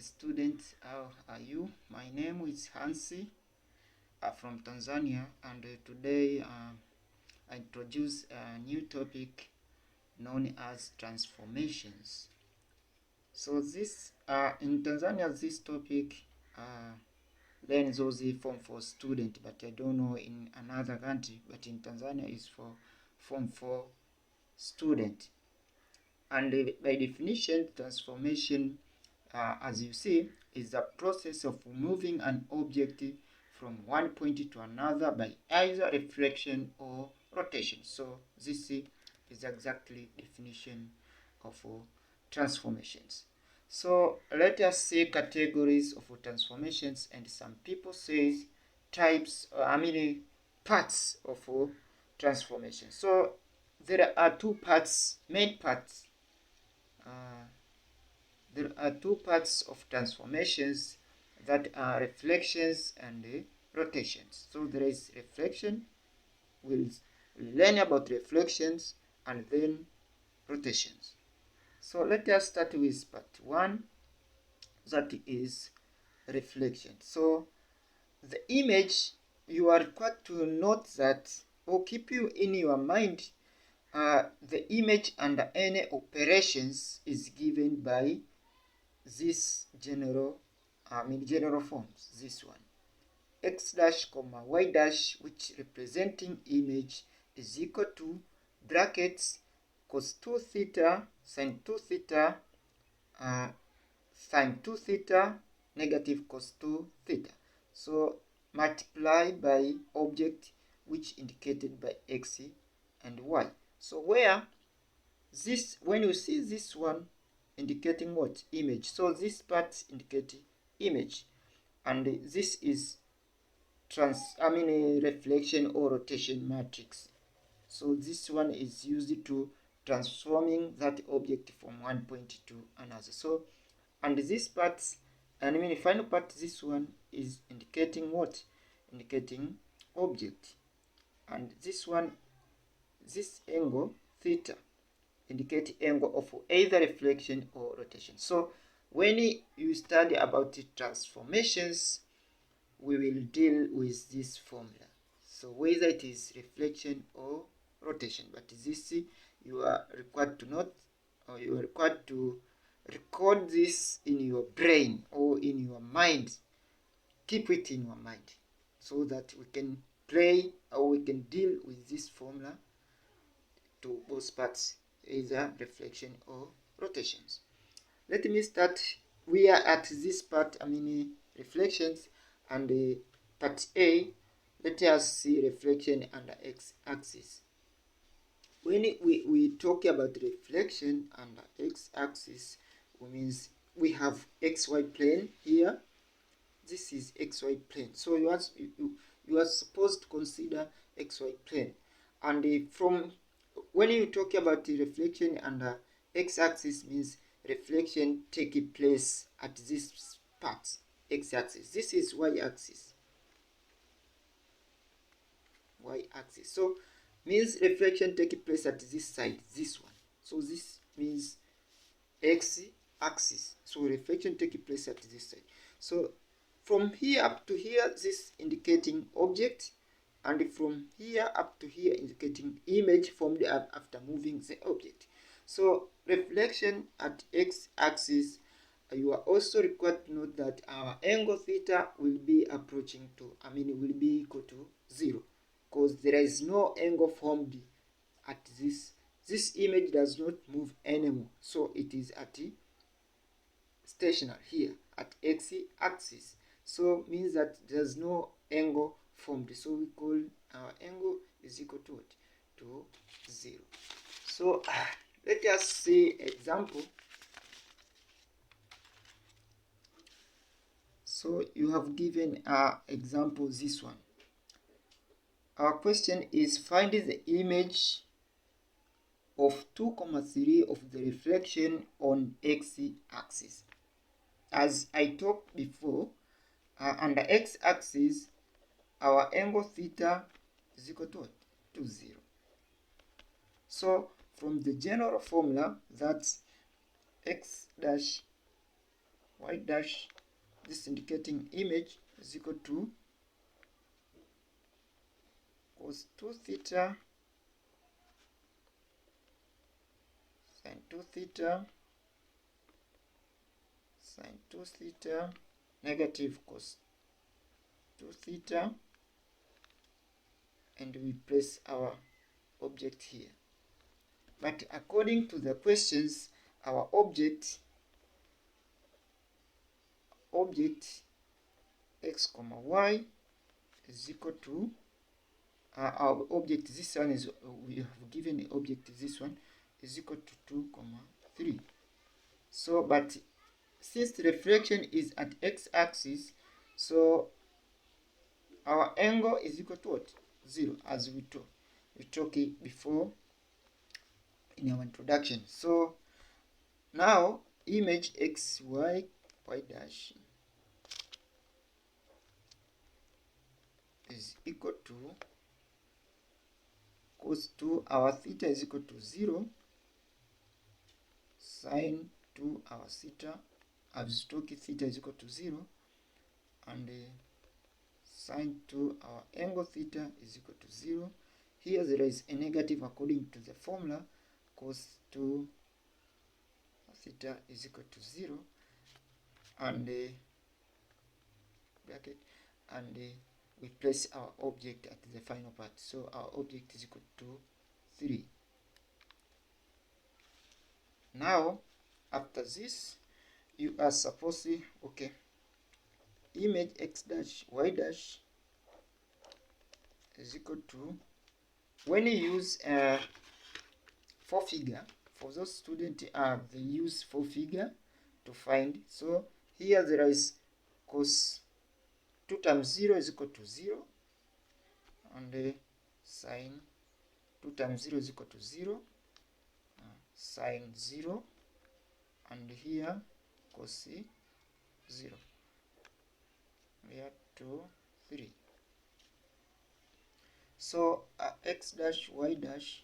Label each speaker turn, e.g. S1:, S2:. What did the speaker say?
S1: students, how are you? My name is Hansi from Tanzania, and today I introduce a new topic known as transformations. So this in Tanzania, this topic learns also form for student, but I don't know in another country, but in Tanzania is for form for student. And by definition, transformation, as you see, is the process of moving an object from one point to another by either reflection or rotation. So this is exactly definition of transformations. So let us see categories of transformations, and some people say types, parts of transformation. So there are two parts, main parts. There are two parts of transformations that are reflections and rotations. So there is reflection, we'll learn about reflections, and then rotations. So let us start with part 1, that is reflection. So the image, you are required to note that, or keep you in your mind, the image under any operations is given by this general forms, this one, x dash comma y dash, which representing image, is equal to brackets cos 2 theta sin 2 theta sin 2 theta negative cos 2 theta. So multiply by object which indicated by x and y. So where this, when you see this one indicating what? Image. So this part indicates image, and this is a reflection or rotation matrix. So this one is used to transforming that object from one point to another. So, and this part, final part, this one is indicating what? Indicating object. And this one, this angle theta, indicate angle of either reflection or rotation. So when you study about transformations, we will deal with this formula. So whether it is reflection or rotation, but this you are required to note, or you are required to record this in your brain or in your mind. Keep it in your mind so that we can play or we can deal with this formula to both parts, either reflection or rotations. Let me start. We are at this part, reflections, and part A. Let us see reflection under x-axis. When we talk about reflection under x-axis, it means we have xy plane here. This is xy plane. So you are supposed to consider xy plane, and from when you talk about the reflection under x-axis, means reflection take place at this part, x-axis. This is y-axis. Y-axis. So means reflection take place at this side, this one. So this means x-axis. So reflection take place at this side. So from here up to here, this indicating object, and from here up to here indicating image formed after moving the object. So reflection at x-axis, you are also required to note that our angle theta will be approaching to, will be equal to 0, because there is no angle formed at this image does not move anymore, so it is at stationary here at x-axis. So means that there's no angle formed, so we call our angle is equal to what? To 0. So let us see example. So you have given example, this one. Our question is, find the image of 2,3 of the reflection on x-axis. As I talked before, under x-axis, our angle theta is equal to what? To 0. So from the general formula, that's x dash y dash, this indicating image, is equal to cos 2 theta sin 2 theta sin 2 theta negative cos 2 theta, and we place our object here. But according to the questions, our object x comma y is equal to our object, this one is, we have given the object, this one is equal to 2 comma 3. So but since the reflection is at x-axis, so our angle is equal to what? 0, as we talked it before in our introduction. So now image x y dash is equal to cos 2, our theta is equal to 0, sine 2, our theta, as talked, theta is equal to 0, and sine 2, our angle theta is equal to 0. Here there is a negative according to the formula, cos 2 theta is equal to 0, and bracket, and we place our object at the final part. So our object is equal to 3. Now after this, you are supposed to, okay, image x dash y dash is equal to, when you use 4-figure, for those students they use 4-figure to find. So here there is cos 2 times 0 is equal to 0, and sine 2 times 0 is equal to 0, sine 0, and here cos 0. We have 2, 3. So x dash y dash